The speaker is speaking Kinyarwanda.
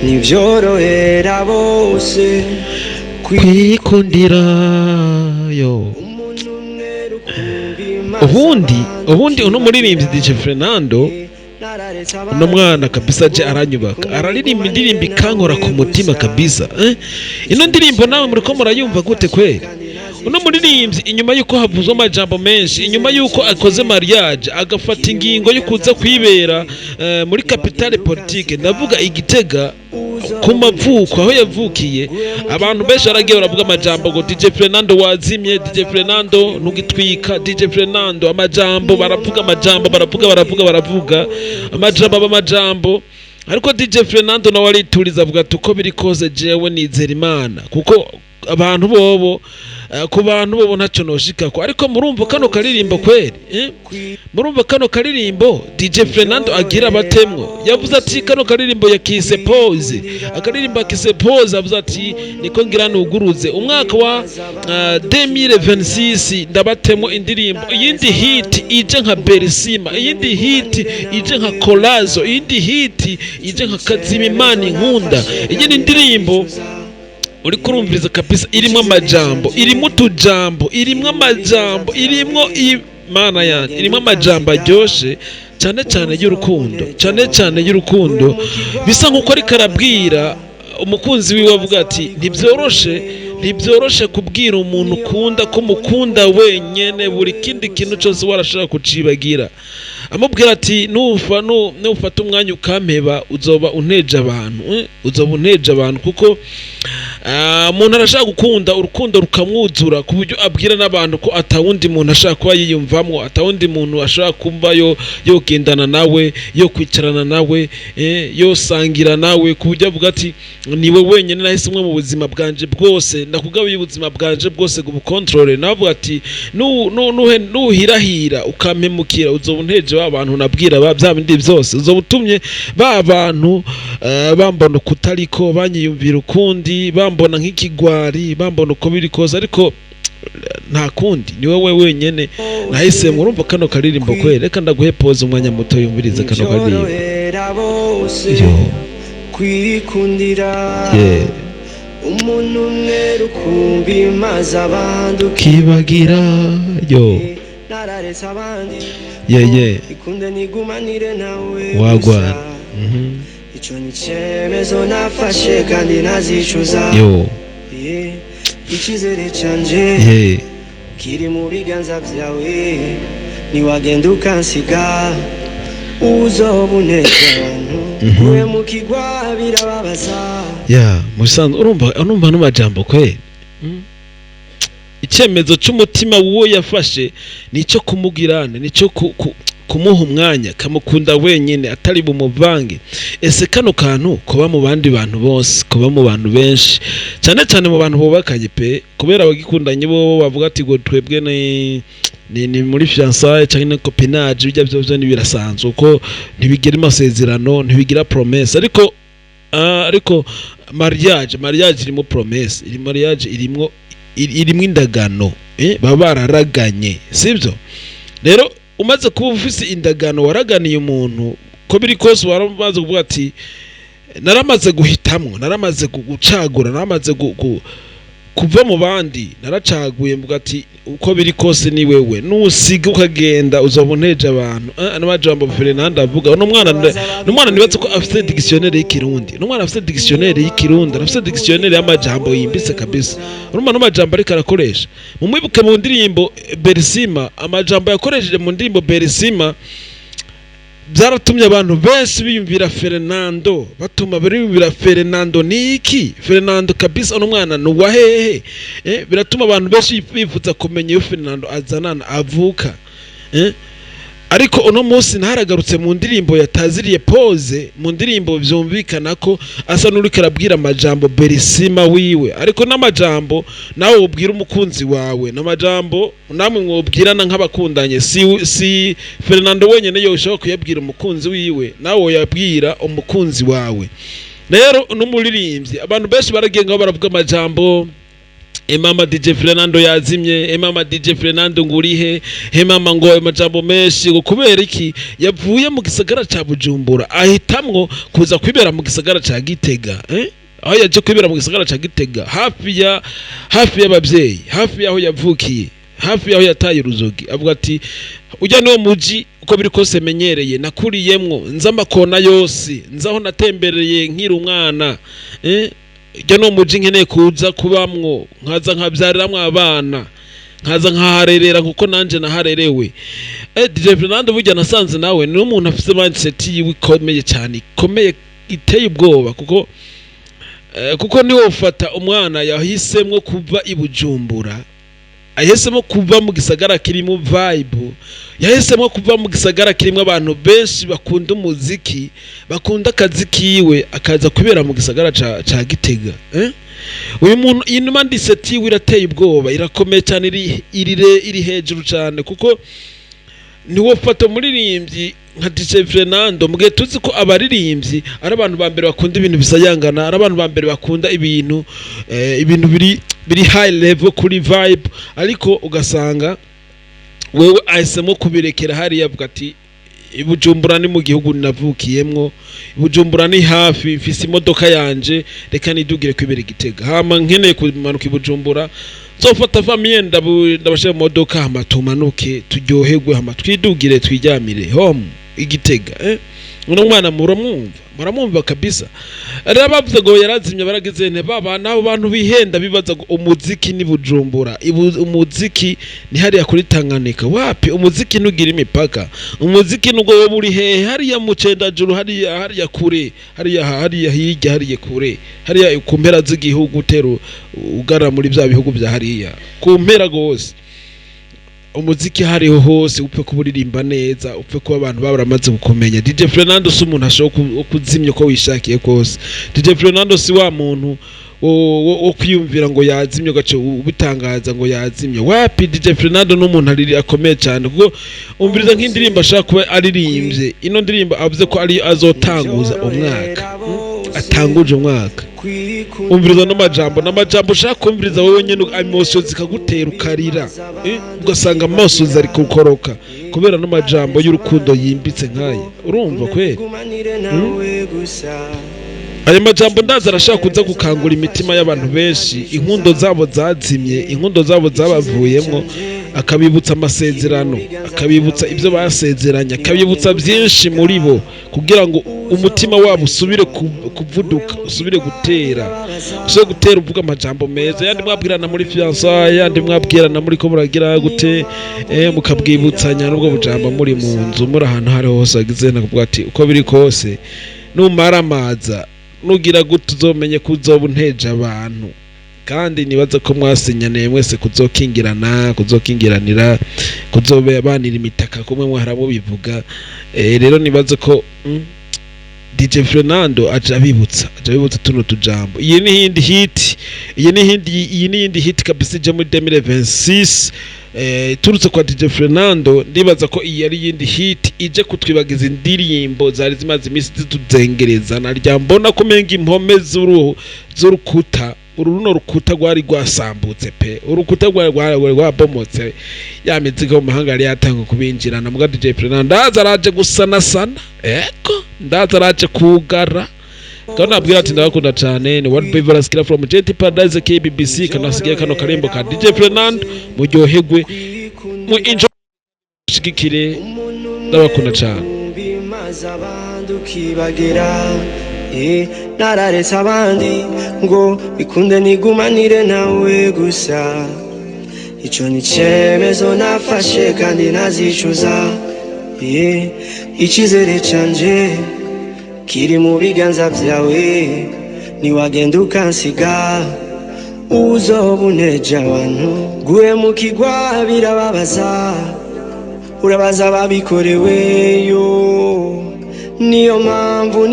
nivyorohera bose kwikundira yo. ubundi uno muririmbyi DJ Fernando uno mwana kabisa je aranyubaka, araririmba indirimbo ikankora ku mutima kabisa. Ino ndirimbo nawe muriko murayumva gute kweli? Uno muririmbyi inyuma yuko havuzwe amajambo menshi, inyuma yuko akoze mariage agafata ingingo yo kuza kwibera muri capitale politique, ndavuga Igitega ku mavuko aho yavukiye, abantu benshi aragiye baravuga amajambo ngo DJ Fernando wazimye, DJ Fernando ntugitwika, DJ Fernando amajambo baravuga, amajambo baravuga amajambo. Ariko DJ Fernando nawe arituriza avuga tuko biri koze jewe nizera Imana, kuko abantu bobo ku bantu bobo ntacyo noshikako. Ariko murumva kano karirimbo kweli, murumva kano karirimbo DJ Fernando agira batemwo, yavuze ati kano karirimbo yakise pose, akaririmbo yakise pose, avuze ati niko ngira nuguruze umwaka wa 2026 ndabatemwo indirimbo, iyindi hit ije nka Berisima, iyindi hit ije nka Kolazo, iyindi hit ije nka Kazimimana Nkunda. Iyindi ndirimbo uri kurumviriza kabisa irimo amajambo, irimo tujambo, irimo amajambo, irimo Imana yanjye, irimo amajambo aryoshe cyane y'urukundo, bisa nkuko ari karabwira umukunzi wiwe avuga ati ntibyoroshe kubwira umuntu ukunda ko mukunda wenyene, buri kindi kintu cyose warashaka kucibagira. Amubwira ati nufata umwanya ukampeba uzoba unteje abantu, kuko umuntu arashaka gukunda, urukundo rukamwuzura ku buryo abwira n'abantu ko atawundi muntu ashaka kuba yiyumvamwo, atawundi muntu ashaka kumva yo gendana nawe, yo kwicarana nawe, yo sangira nawe, ku buryo avuga ati niwe wenyine nahisemwe mu buzima bwanje bwose, ndakugabiye ubuzima bwanje bwose gubukontrole. Navuga ati nuhirahira ukampemukira uzoba unteje abantu nabwira bya bindi byose, uzoba utumye abantu bambona kutariko, banyiyumvira ukundi, bambona nk'ikigwari, bambona uko biri koza. Ariko nta kundi, ni wowe wenyene nahisemwe. Urumva kano karirimbo kweli? Reka ndaguhe pause umwanya muto yumvirize kano karirimbo yo kwikundira. Umuntu umwe rukumbi maze abandi ukibagira yo nararetse abandi ikunde nigumanire nawe wagwana. Ico ni cyemezo nafashe kandi nazicuza yo. Icyizere canje kiri mu biganza byawe, niwagenda ukansiga uzoba unteje abantu, uwe mu kigwa birababaza. Musanzwe urumva n'amajambo kweli. Icyemezo cy'umutima wuwo yafashe nicyo kumugirana, nicyo kumuha umwanya, kamukunda wenyine atari bumuvange. Ese kano kantu kuba mu bandi bantu bose, kuba mu bantu benshi, cyane mu bantu bubakanye pe, kubera abagikundanye bo bavuga ati ngo twebwe ni muri fiançailles cyangwa copinage, bijya byo nibirasanzwe uko ntibigira amasezerano, ntibigira promesse. Ariko mariage irimo promesse, mariage irimo indagano, baba bararaganye, sibyo? Rero umaze kuba ufise indagano, waraganiye umuntu ko biri kose, waramaze kuvuga ati naramaze guhitamwo, naramaze gucagura, naramaze kuva mu bandi, naracaguye mvuga ati uko biri kose ni wewe, nusiga ukagenda uzoba unteje abantu. N'amajambo Fernando avuga, n'umwana nibatse ko afite dictionnaire y'ikirundi, n'umwana afite dictionnaire y'ikirundi, afite dictionnaire y'amajambo yimbitse kabisa. Urumva n'amajambo ariko arakoresha. Mumwibuke mu ndirimbo Berisima, amajambo yakoresheje mu ndirimbo Berisima byaratumye abantu benshi biyumvira Fernando, batuma biyumvira Fernando niki Fernando kabisa, uno mwana nuwa hehe. Biratuma abantu benshi bifuza kumenya iyo Fernando azanana avuka. Ariko uno munsi naragarutse mu ndirimbo yataziriye pose, mu ndirimbo byumvikana ko asa n'uriko arabwira amajambo Berisima wiwe. Ariko n'amajambo nawe ubwira umukunzi wawe, n'amajambo namwe mwobwirana nk'abakundanye, si Fernando wenyene yoshaka kuyabwira umukunzi wiwe, nawe yabwira umukunzi wawe. Rero n'umuririmbyi abantu benshi baragenga baravuga amajambo mama DJ Fernando yazimye, mama DJ Fernando ngurihe, mama ngo amajambo menshi ngo kubera iki yavuye mu gisagara ca Bujumbura ahitamwo kuza kwibera mu gisagara ca Gitega. Aho yaje kwibera mu gisagara ca Gitega hafi y'abavyeyi, hafi yaho yavukiye, hafi yaho yataye uruzogi. Avuga ati ujya no muji uko biri kose menyereye nakuriyemwo nza makona yose, nzaho natembereye nkiri umwana. Ujya no muji nkeneye kuza kubamwo, nkaza nkabyariramwe abana, nkaza nkaharerera kuko nanje naharerewe. DJ Fernando burya nasanze nawe ni umuntu afite mindset yikomeye cyane, ikomeye iteye ubwoba, kuko niwe ufata umwana yahisemwo kuva i Bujumbura, yahisemo kuva mu gisagara kirimo vibe, yahisemo kuva mu gisagara kirimo abantu benshi bakunda umuziki, bakunda akazi kiwe, akaza kubera mu gisagara ca Gitega. Uyu muntu inuma ndiseti wirateye ubwoba, irakomeye cyane, iri hejuru cyane, kuko niwo fata muririmbyi nka DJ Fernando. Mugihe tuzi ko abaririmbyi ari abantu ba mbere bakunda ibintu bisayangana, ari abantu ba mbere bakunda ibintu biri high level kuri vibe, ariko ugasanga wewe ahisemo kubirekera hariya, avuga ati Bujumbura ni mu gihugu navukiyemwo, Bujumbura ni hafi, mfise imodoka yanje, reka nidugire kwibera Gitega. Hama nkeneye kumanuka Bujumbura, zofata famille ndabashe mu modoka, hama tumanuke turyoherwe, hama twidugire twijyamire home Igitega. Uno mwana muramwumva kabisa. Arabavuze ngo yarazimye, baragize ne baba nabo bantu bihenda bibaza ngo umuziki ni Bujumbura, umuziki ni hariya kuri Tanganyika. Wapi umuziki nugira imipaka, umuziki nugo wo buri hehe, hariya mu Cendajuru, hariya kure, hariya hirya, hariya kure, hariya ku mpera z'igihugu utero ugara muri bya bihugu bya hariya ku mpera gose. Umuziki hariho hose, upfe kuburirimba neza, upfe kuba abantu baramaze gukomenya. DJ Fernando si umuntu ashobora kuzimya uko wishakiye kose. DJ Fernando si wa muntu wo kwiyumvira ngo yazimye gace ubitangaza ngo yazimye. Wapi DJ Fernando n'umuntu ari akomeye cyane, kuko umviriza nk'indirimbo ashaka kuba aririmbye. Ino ndirimbo avuze ko ari azotanguza umwaka, atanguje umwaka. Umviriza n'amajambo ushaka kumviriza wowe nyene, emotions zikagutera ukarira, ugasanga amaso ari kukoroka kubera n'amajambo y'urukundo yimbitse nkaye. Urumva kweli? Ayo majambo ndaza arashaka kuza gukangura imitima y'abantu benshi, inkundo zabo zazimye, inkundo zabo zabavuyemwo, akabibutsa amasezerano, akabibutsa ibyo basezeranya, akabibutsa byinshi muri bo, kugira ngo umutima wabo usubire kuvuduka, usubire gutera uvuga amajambo meza. Yandi mwabwirana muri fiançailles, yandi mwabwirana muri ko muragira gute, mukabwibutsanya n'ubwo bujambo muri mu nzu, muri ahantu hari hose agize nakuvuga ati uko biri kose numara amaza nugira gute uzomenye kuzoba unteje abantu. Kandi nibaza ko mwasinyane mwese kuzokingiranira, kuzobe banira imitaka kumwe mwaharabo bivuga. Rero nibaza ko DJ Fernando ajabibutsa tuno tujambo. Iyi ni hindi hit kabisa je muri 2026. Turutse kwa DJ Fernando, ndibaza ko iyi ari yindi hit ije kutwibagiza indirimbo zari zimaze imisi zituzengereza. Narya mbona kumenga impome z'urukuta, uruno rukuta rwari rwasambutse pe, urukuta rwabomotse, ya mizigo mu mahanga yari yatanga kubinjirana. Muga DJ Fernando azaraje gusana, ndaza araje kugara. Kana abwira ati ndakunda cyane, ni one baby raskira from JT Paradise KBBC. Kanasigiye kano karembo ka DJ Fernando, muryoherwe mu enjoy, shigikire, ndabakunda cyane. Nararetse abandi ngo bikunde nigumanire nawe gusa, icyo ni cyemezo nafashe kandi nazicuza. Icyizere cyanje kiri mu biganza byawe, niwagenda ukansiga uzoba unteje abantu. Guhemukirwa birababaza, urabaza babikoreweyo, niyo mpamvu